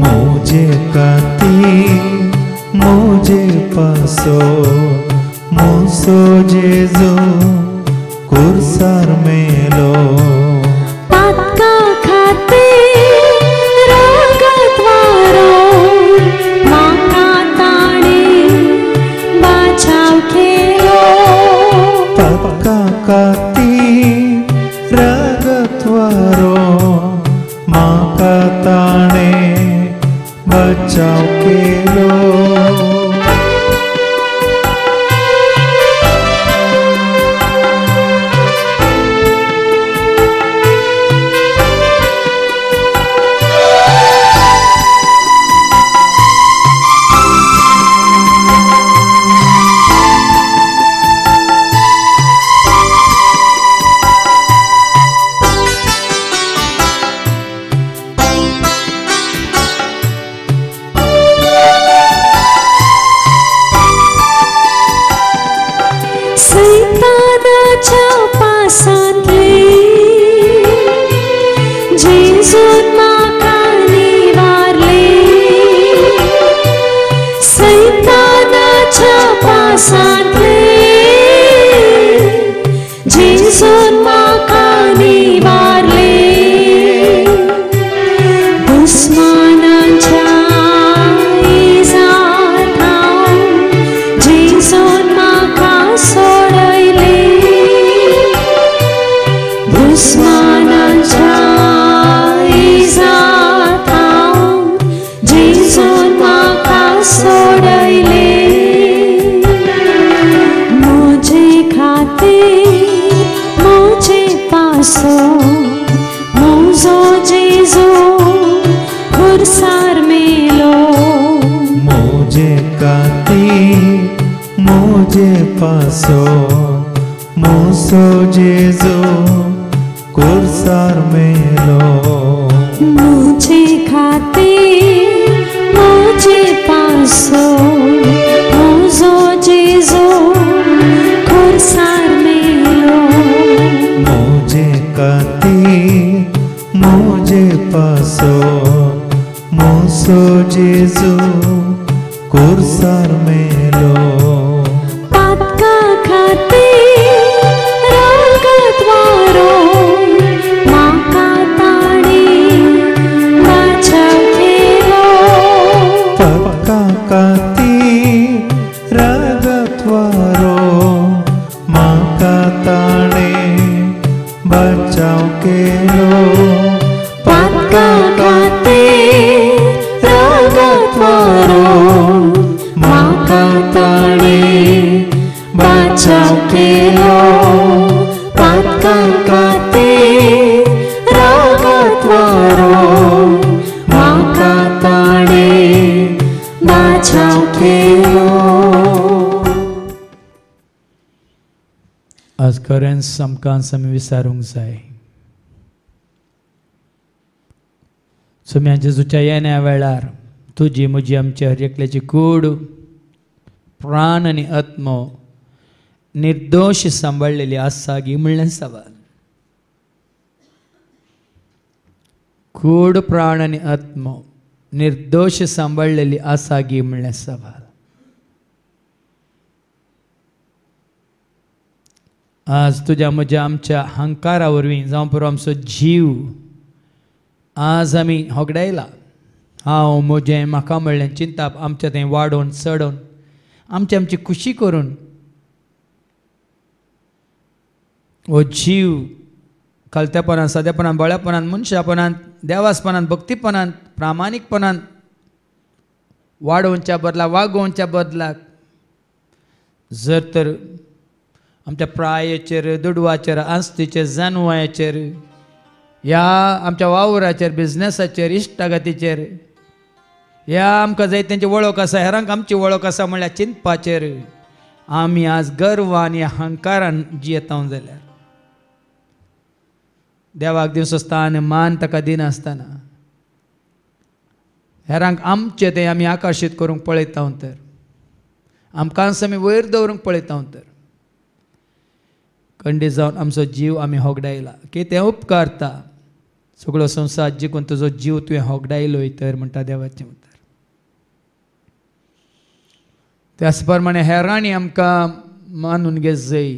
D: मुझे खातीर मुझे पासो मुसो जेजू कुर्सार मेलो
B: पातका खातीर रागद्वारो माका ताणे बचाव केलो
D: पक्का खातीर रागत्वारो माका ताणे बचाव केलो
B: पासांतले जेजून म्हाका निवारले सैतानाच्या पासांतले जेजून म्हाका निवारले दुस्मानाच्या इजात हांव जेजून म्हाका सोडयले दुस्मानाच्या इजात हांव जेजून म्हाका सोडयले म्हजे खातीर म्हजे पासो म्हजो जेजू खुर्सार मेलो
D: मुझे खातीर मुझे पासो मोसो जेजू कुर्सार मेलो
B: मुझे खातीर म्हजे पासो म्हजो जेजू खुर्सार मेलो
D: मुझे खातीर मुझे पासो मोसो जेजू कुर्सार मेलो
B: पातका खातीर रगत वारो म्हाका ताणें बाचाव केलो
D: पक्का खातीर रगतवारो म्हाका ताणें बचाव केलो
B: पातका खातीर रगत वारो म्हाका ताणें बाचाव केलो पातका खातीर रगत वारो म्हाका ताणें बाचाव केलो
C: आज खरेंच आमकां विचारूंक जाय जेजूच्या येण्या वेळार तुजी म्हजी आमच्या हर एकल्याची कूड प्राण आनी आत्मो निर्दोश सांबाळलेली आसा गी म्हणलें सवाल कूड प्राण आनी आत्मो निर्दोश सांबाळलेली आसा गी म्हणलें सवाल आज तुज्या म्हज्या आमच्या हंकारा वरवीं जावं पुरो आमचो जीव आज आमी होगडायला हांव म्हजें म्हाका म्हणलें चिंताप आमचें तें वाडोवन चडोवन आमची खुशी करून हो जीव कलतेपणान सदेपणान बळेपणान मनशापणान देवासपणान भक्तीपणान प्रामाणीकपणान वाडोवच्या बदला वागोवच्या बदलाक जर तर आमच्या प्रायाचेर दुडवाचेर आस्तीचेर जानवायाचेर ह्या आमच्या वावराचेर बिझनेसाचेर इश्टागतीचेर ह्या आमकां जाय तेंची वळख आसा हेरांक आमची वळख आसा म्हणल्यार चिंतपाचेर आमी आज गर्व आनी अहंकारान जियेता जाल्यार देवाक दिवचो स्थान मान ताका दिनासतना हेरांक आमचें तें आमी आकर्शीत करूंक पळयता तर आमकांच आमी वयर दवरूंक पळयता तर खंडीत जावन आमचो जीव आमी होगडायला की तें उपकारता सगळो संवसार जिखून तुजो जीव तुवें होगडायलोय तर म्हणटा देवाचें उतर त्याच प्रमाणे हेरांनी आमकां मानून घे जाय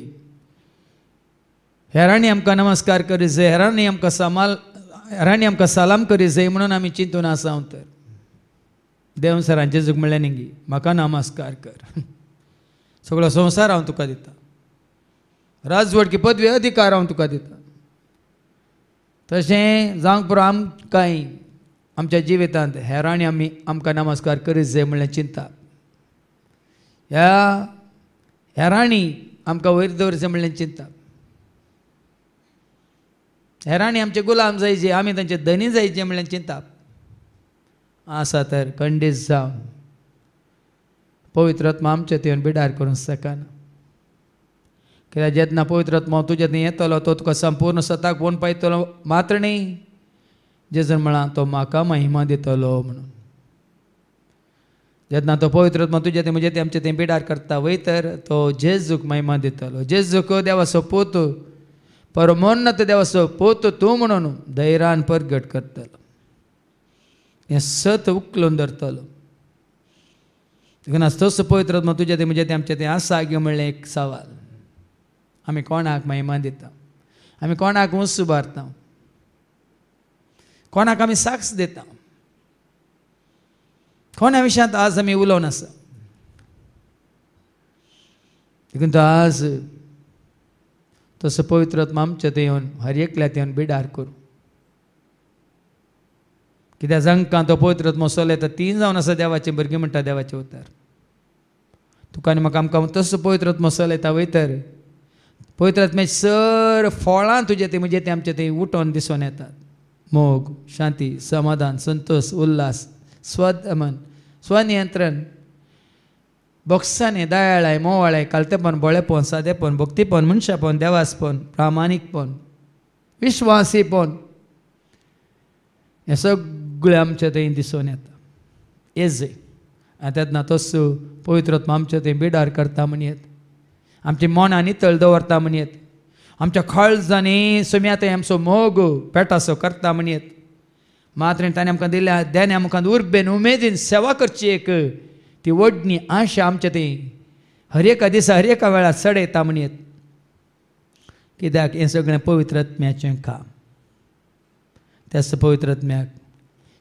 C: हेरांनी आमकां नमस्कार करी जाय हेरांनी आमकां सलाम करी जाय म्हणून आमी चिंतून आसा तर देव सरांचें जग म्हणलें न्ही म्हाका नमस्कार कर सगळो संवसार हांव तुका दिता राजवडकी पदवी अधिकार हांव तुका दिता तशें जावंक पुरो आमकांय आमच्या जिवितांत हेरांनी आमकां नमस्कार करीत जाय म्हणलें चिंता ह्या हेरांनी आमकां वयर दवरचें म्हणलें चिंता हेरांनी आमचे गुलाम जायचे आमी तांचे धनी जायचे म्हणलें चिंता आसा तर खंडीत जावन पवित्र आत्मा आमचे तुवें बिडार करूंक शकना कित्याक जेन्ना पवित्र आत्मा तुजे थंय येतलो तो तुका संपूर्ण सताक पळोवन पावयतलो मात्र न्ही जेजून म्हळां तो म्हाका महिमा दितलो म्हणून जेन्ना तो पवित्र आत्मा तुजे थंय म्हजे थंय आमचे थंय बिडार करता वयर तो जेजूक महिमा दितलो जेजूक देवाचो पूत परमोन्नत देवाचो पोत तूं म्हणून धैर्यान परगट करतलो, हें सत उखलून धरतलो. देखून तसो पवित्र आत्मा तुजें तें म्हजें तें आमचें तें आसा गे म्हणलें एक सवाल. आमी कोणाक महिमा दिता, आमी कोणाक उंच उबारता, कोणाक आमी साक्ष दिता, कोणा विशयांत आज आमी उलोवन आसा. देखून तो आज तसो पवित्र आत्मा आमचे थंय येवन हर एकल्याक येवन बिडार करूं. कित्याक जांकां तो पवित्र आत्मा चलयता तीं जावन आसा देवाचें भुरगीं म्हणटा देवाचें उतर. तुका आनी म्हाका आमकां तसो पवित्र आत्मा चलयता वयतर पवित्र आत्म्याची सर फळां तुजें तें म्हणजे तें आमचें थंय उठोवन दिसून येतात. मोग, शांती, समाधान, संतोष, उल्हास, स्वदमन, स्वनियंत्रण, बोगसाणें, दयाळाय, मोवाळाय, कालतेपण, बोळेपण, सादेपण, भक्तीपण, मनशापण, देवासपण, प्रामाणीकपण, विश्वासीपण, हें सगळें आमचें थंय दिसून येता. येजय आनी तेन्ना तसो पवित्र आत्मा आमचें थंय बिडार करता म्हणयत, आमची मनां नितळ दवरता म्हणयत, आमच्या काळजांनी सुम्या थंय आमचो मोग पेटासो करता म्हणयत. मात्र ताणें आमकां दिल्या देणे आमकां उर्बेन उमेदीन सेवा करची एक ती व्हडली आशा आमच्या थंय हर एका दिसा हर एका वेळार चडयता म्हणयत. कित्याक हें सगळें पवित्र आत्म्याचें काम. त्याच पवित्र आत्म्याक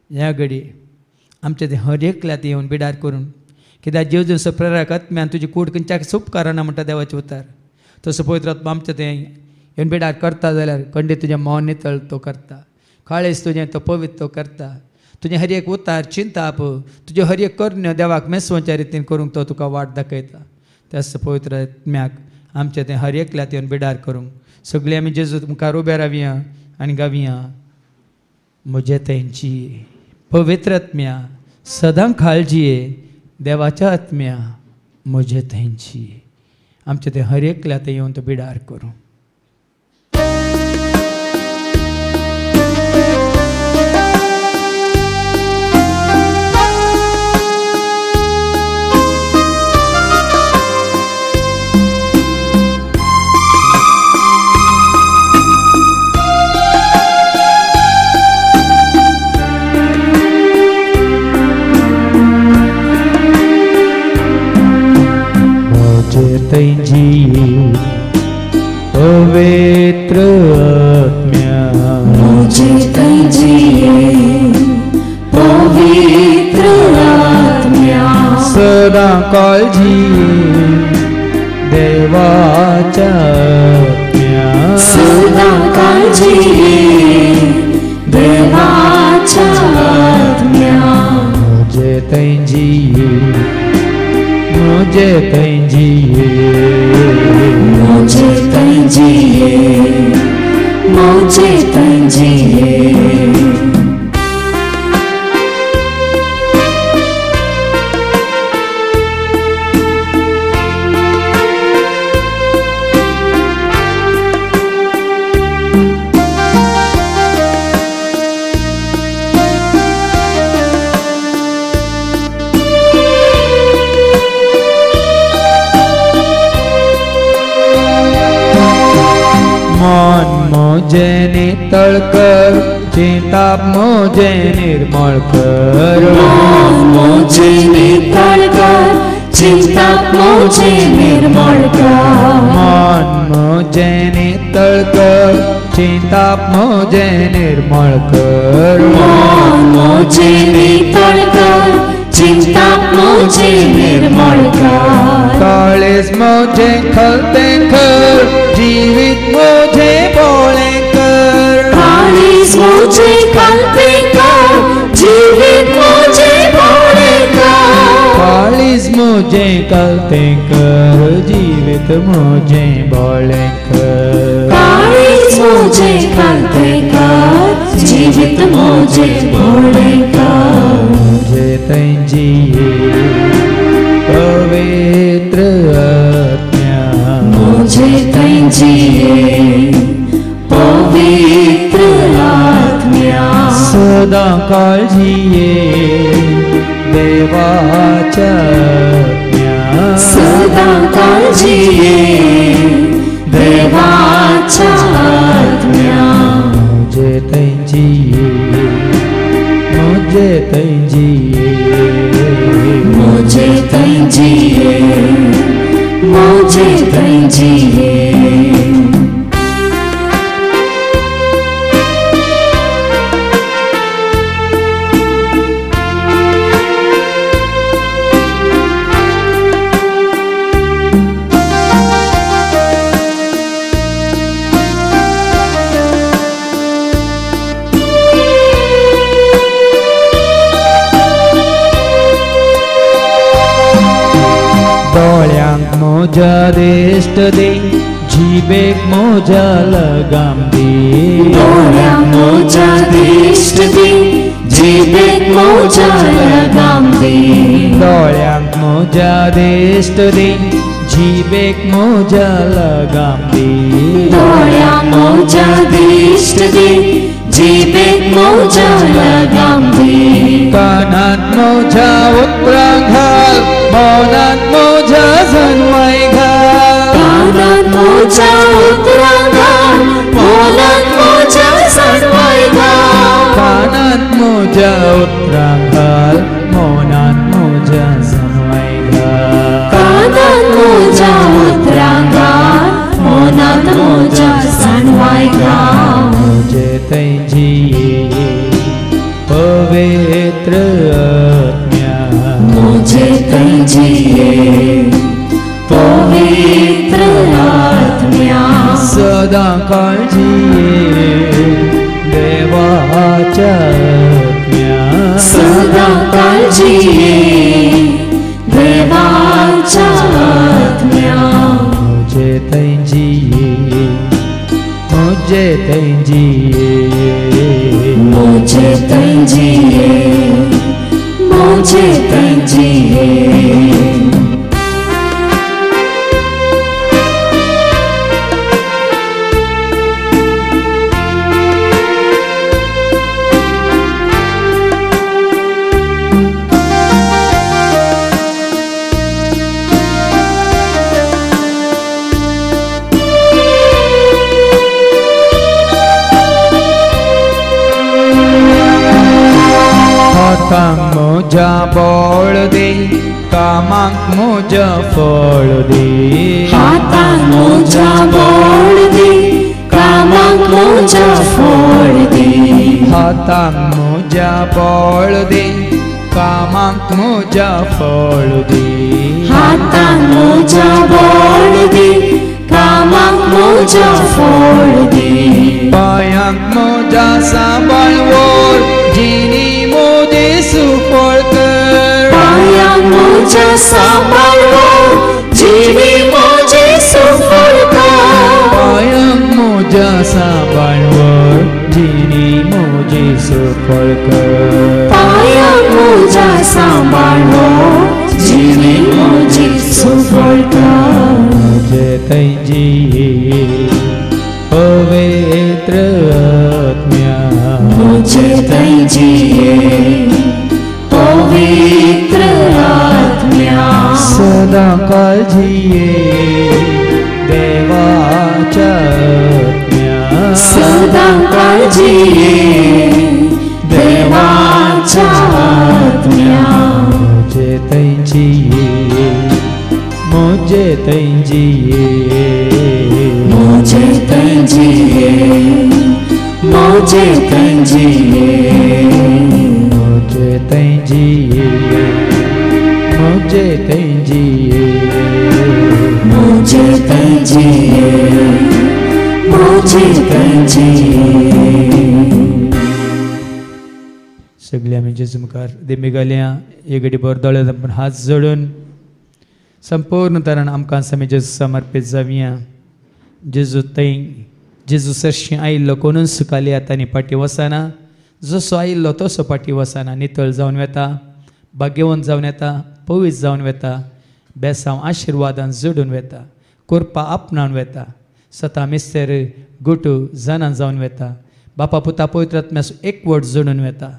C: ह्या घडी आमचे थंय हर एकल्याक येवन बिडार करून, कित्याक जेजूचो प्रेरक आत्म्यान तुजी कूड खंयच्याक सुपकारना म्हणटा देवाचें उतर. तसो पवित्र आत्मा आमचे थंय येवन बिडार करता जाल्यार खंडीत तुजें मन नितळ तो करता, काळेज तुजें तो पवित्र तो करता, तुजें हर एक उतार चिंताप तुजे हर एक कर्ण्य देवाक मेसवच्या रितीन करूंक तो तुका वाट दाखयता. त्याच पवित्र आत्म्याक आमचे थंय हर एकल्याक येवन बिडार करूंक सगळीं आमी जेजू मुखार उबे रावया आनी गावया. म्हजे थंयची पवित्र आत्म्या सदां काळजी देवाच्या आत्म्या म्हजे थंयची आमचे थंय हर एकल्याक येवन तो बिडार करूं. पवित्र आत्म्या
B: मुझे तंजिए पवित्र आत्म्या
C: सदा काळजी देवाच्या आत्म्या
B: सदा काळजी देवाच्या आत्म्या
C: मुझे तंजिए मुझे तंजिए
B: मुझे तंजिए मुझे तंजिए
C: मुझे नितळ कर चिंताप मुझे निर्मळ कर.
B: मुझे नितळ कर चिंताप मुझे निर्मळ कर.
C: मन मुझे नितळ कर चिंताप मुझे निर्मळ कर.
B: मुझे नितळ कर चिंताप मुझे निर्मळ कर.
C: काळेज मुझे खलते कर जीवित मुझे बोले कर.
B: काळीज मुझे खलते कर जीवित मुझे बोले कर.
C: काळीज मुझे खलते कर जीवित मुझे बोले कर.
B: काळीज मुझे खलते कर जीवित मुझे बोले कर.
C: मुझे तंजिए पवित्र आत्म्या
B: मुझे तंजिए पवित्र आत्म्या
C: सदा काळजी देवाच्या आत्म्या
B: सदा काळजी देवाच्या आत्म्या
C: मुझे तैंजिए मुझे तैंजिए
B: मुझे तैंजिए मुझे तैंजिए
C: दोळ्यांक मोजा दिश्ट दे जिबेक मोजा लगाम दे
B: दोळ्यांक मोजा दिश्ट दे जिबेक मोजा लगाम दे
C: दोळ्यांक मोजा दिश्ट दे जिबेक मोजा लगाम दे
B: दोळ्यांक मोजा दिश्ट दे जिबेक मोजा लगाम दे
C: कानात मोजा उतराक घाल मौनात मोजा जन्माय घाल
B: कानात मोजा उतराक घाल मौनात मोजा जन्माय घाल
C: कानात मोजा उतराक घाल मौनात मोजा जन्माय घाल
B: कानात मोजा उतराक घाल मौनात मोजा जन्माय घाल
C: मुझे तैंजिए पवित्र आत्म्या
B: मुझे तैंजिए पवित्र आत्म्या
C: सदा काळजिये देवाच्या आत्म्या
B: सदा काळजिये देवाच्या आत्म्या
C: मुझे तैंजिए मुझे तैंजिए
B: मुझे तैंजिए मुझे तैंजिए
C: हातांक मोजा बोळ दे कामांक मोजा फळ दे
B: हातांक मोजा बोळ दे कामांक मोजा फळ दे
C: हातांक मोजा बोळ दे कामांक मोजा फळ दे
B: हातांक मोजा बोळ दे कामांक मोजा फळ दे
C: पायांक मोजा सांबाळ वोर जिनी मोदे सुफळ कर
B: पायांक मोजा सांबाळ जिणी मोजे सुफळ कर
C: पायांक मोजा सांबाळ वोर जिनी मोजे सुफळ कर
B: पायांक मोजा सांबाळ जिणी मोजे सुफळ कर
C: मुझे तैंजिए पवित्र आत्म्या
B: मुझे तैंजिए पवित्र आत्म्या
C: सदा काळजिये देवाच्या आत्म्या
B: सदा काळजिये देवाच्या आत्म्या
C: मुझे तैंजिए मुझे तैंजिए
B: मुझे तैंजिए मुझे तैंजिए
C: मुझे तैंजिए मुझे तैंजिए
B: मुझे तैंजिए मुझे तैंजिए
C: सगळे आमी जेजू मुखार देमी घालया एक घडी बर दोळे आपण हात जोडून संपूर्ण तरान आमकां आमी जेजू समर्पीत जावया जेजू सरशी आयिल्लो कोणूच सुखाली आतांनी पाटी वसना जसो आयिल्लो तसो पाटी वसना नितळ जावन वेता भाग्यवंत जावन येता पवित्र जावन वेता बेसांव आशिर्वादान जोडून वेता कोरपा आपणावन वेता सता मिस्तेर गुटू जाणां जावन वेता बापा पुता पवित्र आत्म्याचो एकवट जोडून वेता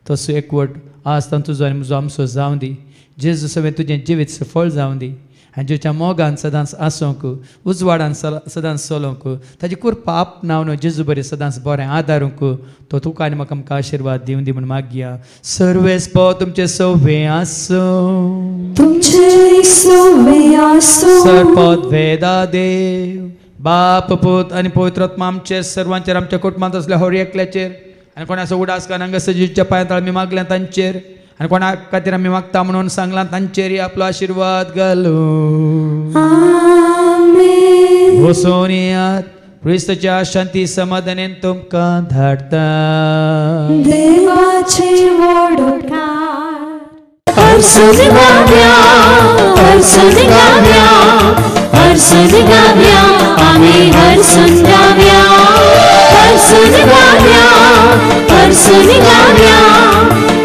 C: तसो एकवट आज तुजो आनी म्हजो आमचो जावं दी जेजू सगळें तुजें जिवीत सफळ जावं दी आनी जेच्या मोगान सदांच आसूंक उजवाडान सदांच चलोवंक ताजी कृपा आपणावन जेजू बरें सदांच बरें आदारूंक तो तुका आनी म्हाका आमकां आशिर्वाद दिवन दी म्हूण मागया. सर्वेस्पो तुमचे सवे आसूं,
B: तुमचे सवे आसूं,
C: सरपद वेदा देव बाप पूत आनी पवित्र आत्मा आमचेर सर्वांचेर आमच्या कुटुंबांत असल्या हर एकल्याचेर आनी कोणा असो उडास कान हांगा सजीच्या पांयां आमी मागल्या तांचेर आनी कोणा खातीर आमी मागता म्हणून सांगलां तांचेर आपलो आशिर्वाद घालूं.
B: आमेन.
C: वचून येयात, क्रिस्ताच्या शांती समाधानान तुमकां धाडटा.
B: देवाचे वडोकार हर्षन गाव्या, हर्षन गाव्या, हर्षन गाव्या, आमी हर्षन गाव्या, हर्षन गाव्या, हर्षन गाव्या,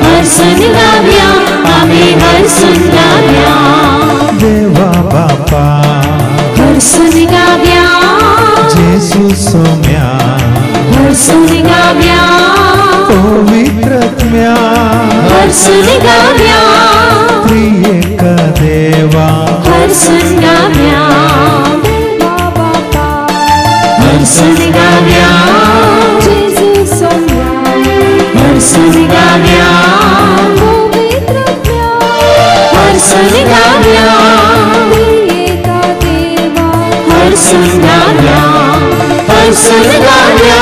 B: हर्षन गाव्या, आमी हर्षन गाव्या.
D: देवा बापा
B: हर्षन गाव्या,
D: जेसू सोम्या
B: हर्षन गाव्या,
D: पवित्रत्म्या
B: हर्षन गाव्या,
D: त्रिएक देवा
B: हर्षन गाव्या. हर्षन गाव्या, जेजू सोम्या, हर्षन गाव्या, पवित्रत्म्या, हर्षन गाव्या, त्रिएक देवा, हर्षन गाव्या, हर्षन गाव्या,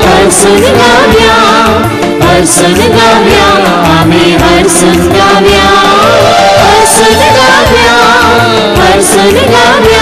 B: हर्षन गाव्या, हर्षन गाव्या, आमी हर्षन गाव्या, हर्षन गाव्या, हर्षन गाव्या.